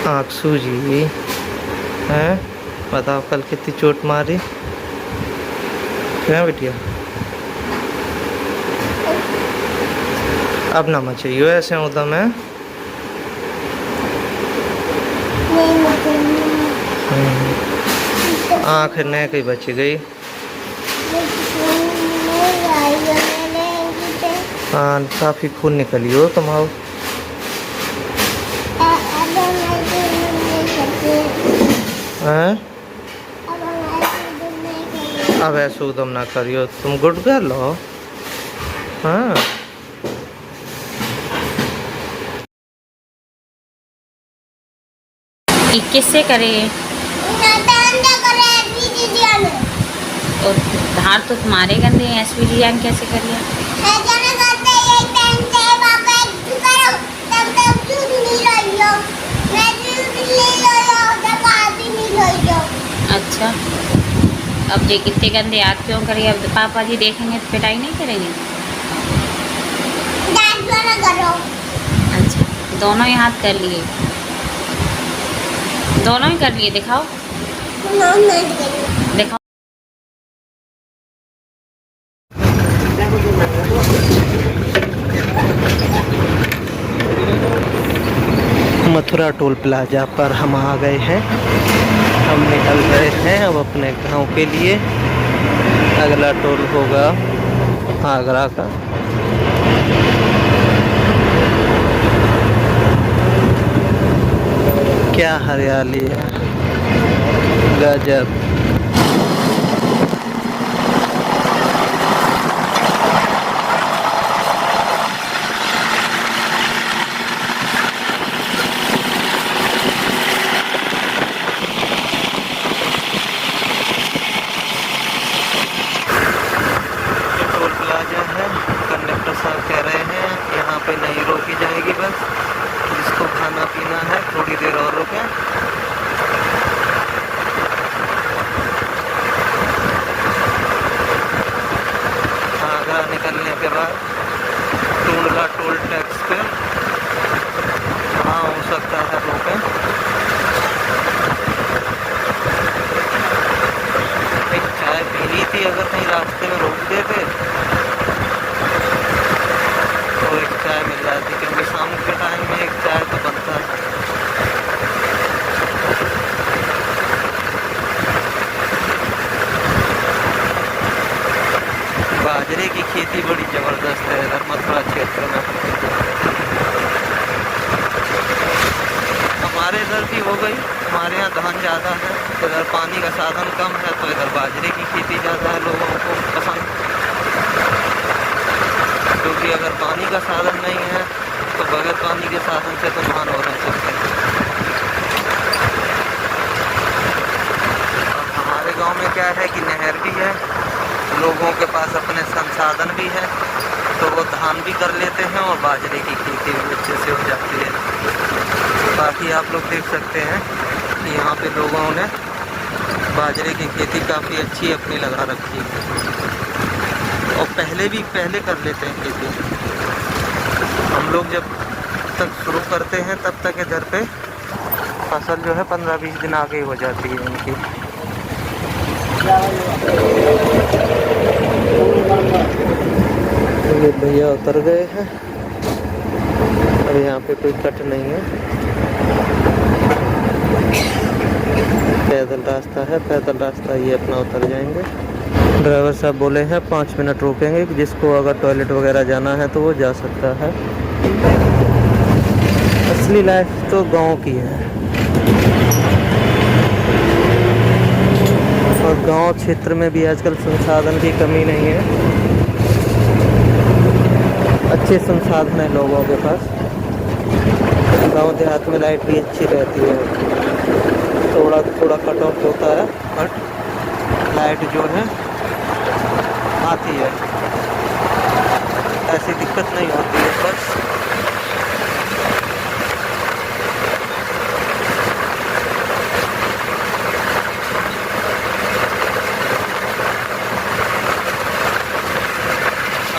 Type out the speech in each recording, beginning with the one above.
आँख सूजी है। बताओ कल कितनी चोट मारी। क्या बिटिया, अब ना मचाइयो ऐसे उदम है। आँख न कहीं बच गई। हाँ, काफ़ी खून निकलियो तुम्हारा। हैं? अब ऐसे उदम ना करियो, तुम गुड गर्ल हो। हाँ, किससे करे? और धार तो तुम्हारे गंदे हैं, एसवी जान कैसे करिए? अच्छा, अब ये कितने गंदे याद क्यों करिए? अब पापा जी देखेंगे तो पिटाई नहीं करेंगे? अच्छा, दोनों ही हाथ कर लिए, दोनों ही कर लिए। दिखाओ दिखाओ। मथुरा टोल प्लाजा पर हम आ गए हैं। हम निकल रहे हैं अब अपने गांव के लिए। अगला टोल होगा आगरा का। क्या हरियाली है, गजब। टोल प्लाजा है। कंडक्टर साहब कह रहे हैं यहाँ पे नहीं रोकी जाएगी बस, जिसको खाना पीना है थोड़ी देर और रुके। आगरा निकलने के बाद टूंडला टोल टैक्स पे हाँ हो सकता है रोके। एक चाय पीनी थी, अगर कहीं रास्ते में रोक देते तो एक चाय मिल जाती, क्योंकि शाम के टाइम में एक चाय तो बनता है। बाजरे की खेती बड़ी ज़बरदस्त है इधर मथुरा क्षेत्र में। हमारे इधर भी हो गई। हमारे यहाँ धान ज़्यादा है, इधर पानी का साधन कम है, तो इधर बाजरे की खेती ज़्यादा है लोगों को पसंद। क्योंकि अगर पानी का साधन नहीं है तो बगैर पानी के साधन से तो धान हो नहीं सकते। और हमारे गांव में क्या है कि नहर भी है, लोगों के पास अपने संसाधन भी है, तो वो धान भी कर लेते हैं और बाजरे की खेती भी अच्छे से हो जाती है। बाकी आप लोग देख सकते हैं कि यहाँ पे लोगों ने बाजरे की खेती काफ़ी अच्छी अपनी लगा रखी है, और पहले कर लेते हैं खेती। हम लोग जब तक शुरू करते हैं तब तक इधर पे फसल जो है 15-20 दिन आगे हो जाती है इनकी। ये भैया उतर गए हैं, अब यहाँ पे कोई कट नहीं है, पैदल रास्ता है, पैदल रास्ता ये अपना उतर जाएंगे। ड्राइवर साहब बोले हैं 5 मिनट रोकेंगे, जिसको अगर टॉयलेट वगैरह जाना है तो वो जा सकता है। असली लाइफ तो गांव की है, और गांव क्षेत्र में भी आजकल संसाधन की कमी नहीं है, अच्छे संसाधन है लोगों के पास। गांव देहात में लाइट भी अच्छी रहती है, थोड़ा थोड़ा कट ऑफ होता है, बट लाइट जो है आती है, ऐसी दिक्कत नहीं होती है। बस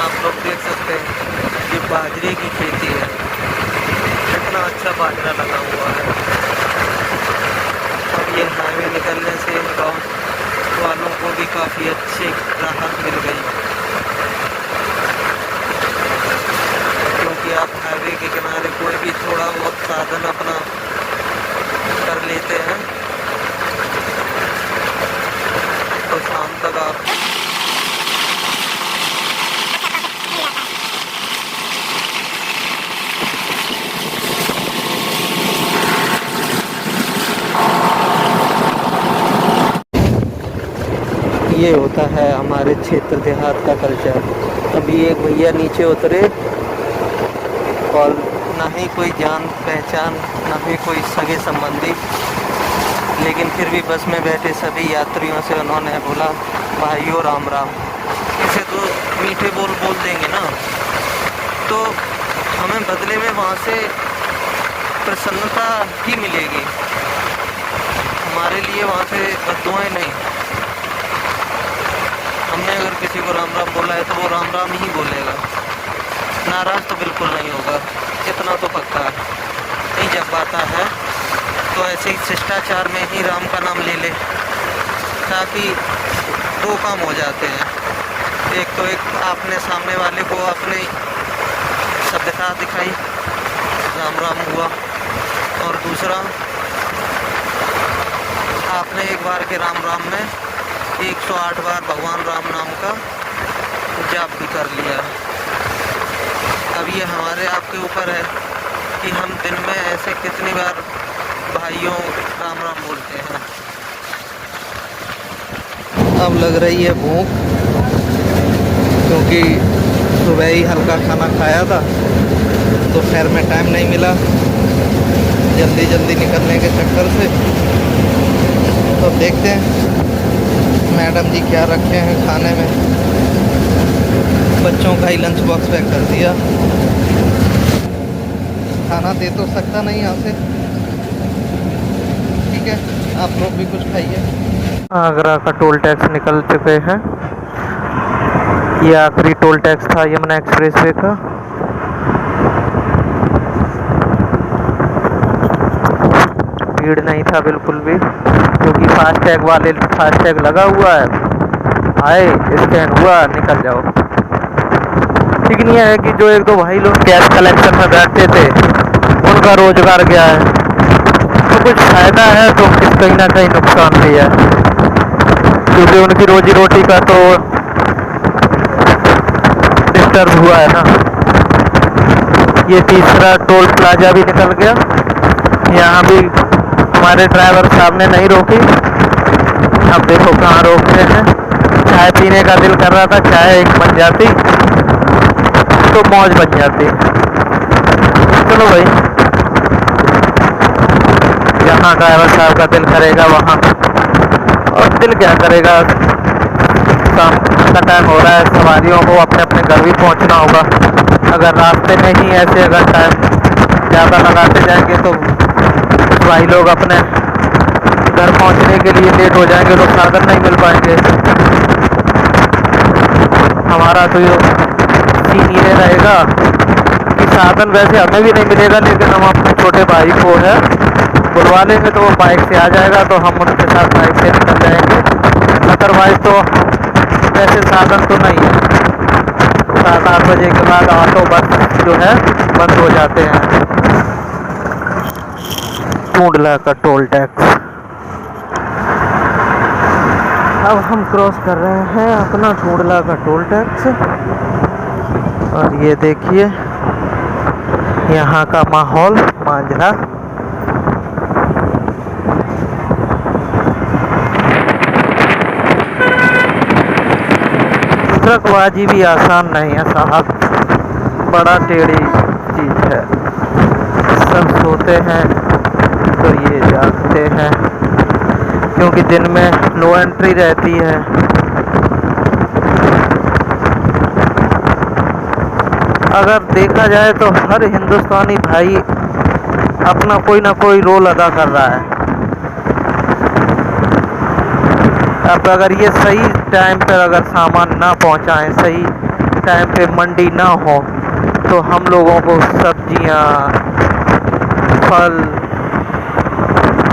आप लोग देख सकते हैं ये बाजरे की खेती है, कितना अच्छा बाजरा लगा हुआ है। भी काफ़ी अच्छी राहत मिल गई, क्योंकि आप हाईवे के किनारे कोई भी थोड़ा बहुत साधन अपना कर लेते हैं तो शाम तक आप ये होता है हमारे क्षेत्र देहात का कल्चर। अभी एक भैया नीचे उतरे और ना ही कोई जान पहचान ना ही कोई सगे संबंधी, लेकिन फिर भी बस में बैठे सभी यात्रियों से उन्होंने बोला भाइयों राम राम। इसे तो मीठे बोल बोल देंगे ना, तो हमें बदले में वहाँ से प्रसन्नता ही मिलेगी, हमारे लिए वहाँ से बद्दुआएं नहीं। हमने अगर किसी को राम राम बोला है तो वो राम राम ही बोलेगा, नाराज़ तो बिल्कुल नहीं होगा, इतना तो पक्का है। नहीं जब आता है तो ऐसे ही शिष्टाचार में ही राम का नाम ले ले, ताकि दो काम हो जाते हैं। एक तो एक आपने सामने वाले को अपनी सभ्यता दिखाई, राम राम हुआ, और दूसरा आपने एक बार के राम राम में 108 बार भगवान राम नाम का जाप भी कर लिया। अब ये हमारे आपके ऊपर है कि हम दिन में ऐसे कितनी बार भाइयों राम राम बोलते हैं। अब लग रही है भूख, क्योंकि सुबह ही हल्का खाना खाया था, दोपहर में टाइम नहीं मिला जल्दी जल्दी निकलने के चक्कर से। तो देखते हैं मैडम जी क्या रखे हैं खाने में। बच्चों का ही लंच बॉक्स पैक कर दिया, खाना दे तो सकता नहीं यहाँ से, ठीक है आप लोग भी कुछ खाइए। आगरा का टोल टैक्स निकल चुके हैं, ये आखिरी टोल टैक्स था यमुना एक्सप्रेसवे का। भीड़ नहीं था बिल्कुल भी, क्योंकि फास्टैग वाले फास्टैग लगा हुआ है, आए स्कैन हुआ निकल जाओ। लेकिन यह है कि जो एक दो भाई लोग कैश कलेक्शन में बैठते थे उनका रोजगार गया है, तो कुछ फायदा है तो कहीं ना कहीं नुकसान भी है, क्योंकि उनकी रोजी रोटी का तो डिस्टर्ब हुआ है ना। ये तीसरा टोल प्लाजा भी निकल गया, यहाँ भी हमारे ड्राइवर साहब ने नहीं रोकी। अब देखो कहाँ रोक रहे हैं। चाय पीने का दिल कर रहा था, चाय एक बन जाती तो मौज बन जाती। चलो भाई, जहाँ ड्राइवर साहब का दिल करेगा वहाँ, और दिल क्या करेगा, शाम का टाइम हो रहा है, सवारियों को अपने अपने घर भी पहुँचना होगा। अगर रास्ते में ही ऐसे अगर टाइम ज़्यादा लगाते जाएंगे तो भाई लोग अपने घर पहुंचने के लिए लेट हो जाएंगे, तो साधन नहीं मिल पाएंगे। हमारा तो सीन ये रहेगा कि साधन वैसे हमें भी नहीं मिलेगा, लेकिन हम अपने छोटे भाई को है बुलवा लेंगे तो वो बाइक से आ जाएगा, तो हम उनके साथ बाइक से निकल जाएंगे। अदरवाइज तो वैसे साधन तो नहीं है, 7-8 बजे के बाद ऑटो बस जो है बंद हो जाते हैं। टूंडला का टोल टैक्स अब हम क्रॉस कर रहे हैं अपना टूंडला का टोल टैक्स, और ये देखिए यहाँ का माहौल मांझा। ट्रकबाजी भी आसान नहीं है साहब, बड़ा टेढ़ी चीज है। सब सोते हैं तो ये जागते हैं, क्योंकि दिन में नो एंट्री रहती है। अगर देखा जाए तो हर हिंदुस्तानी भाई अपना कोई ना कोई रोल अदा कर रहा है। अब अगर ये सही टाइम पर अगर सामान ना पहुंचाएं, सही टाइम पे मंडी ना हो, तो हम लोगों को सब्जियां, फल,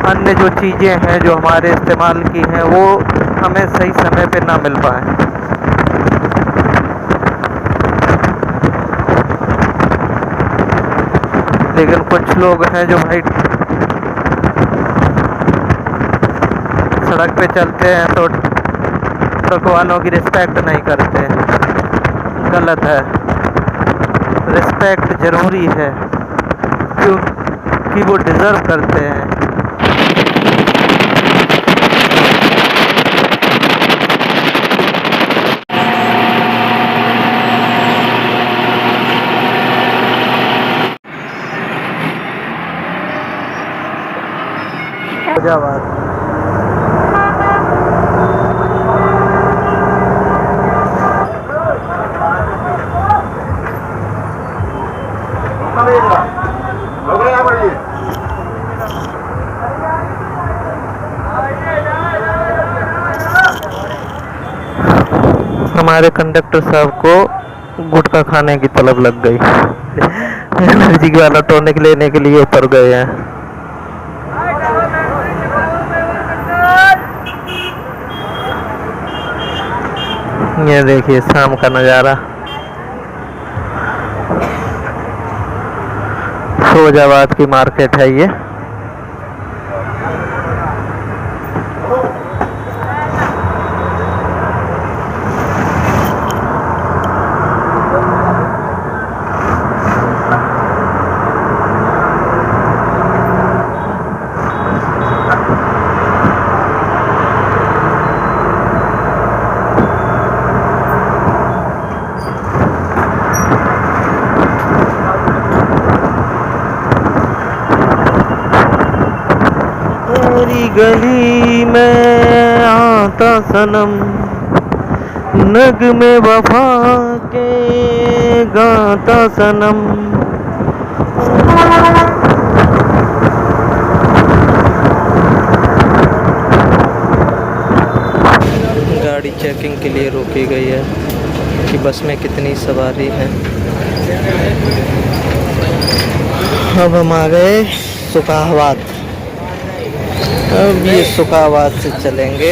अन्य जो चीज़ें हैं जो हमारे इस्तेमाल की हैं वो हमें सही समय पे ना मिल पाए। लेकिन कुछ लोग हैं जो भाई सड़क पे चलते हैं तो ट्रक वालों की रिस्पेक्ट नहीं करते, गलत है। रिस्पेक्ट ज़रूरी है क्योंकि वो डिज़र्व करते हैं। फैजाबाद हमारे कंडक्टर साहब को गुटखा खाने की तलब लग गई। एनर्जी वाला टॉनिक लेने के लिए उतर गए हैं। ये देखिए शाम का नज़ारा, फैजाबाद की मार्केट है ये। तेरी गली में आता सनम, नगमे वफा के गाता सनम। गाड़ी चेकिंग के लिए रोकी गई है कि बस में कितनी सवारी है। अब हम आ गए सुखावात। अब ये सुखावात से चलेंगे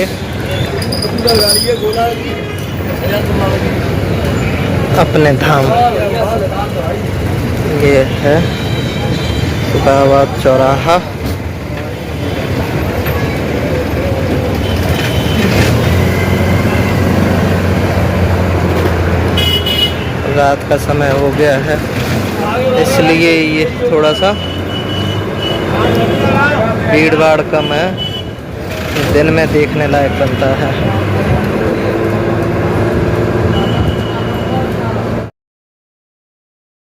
अपने धाम। ये है सुखावात चौराहा। रात का समय हो गया है इसलिए ये थोड़ा सा भीड़ भाड़ कम है, दिन में देखने लायक बनता है।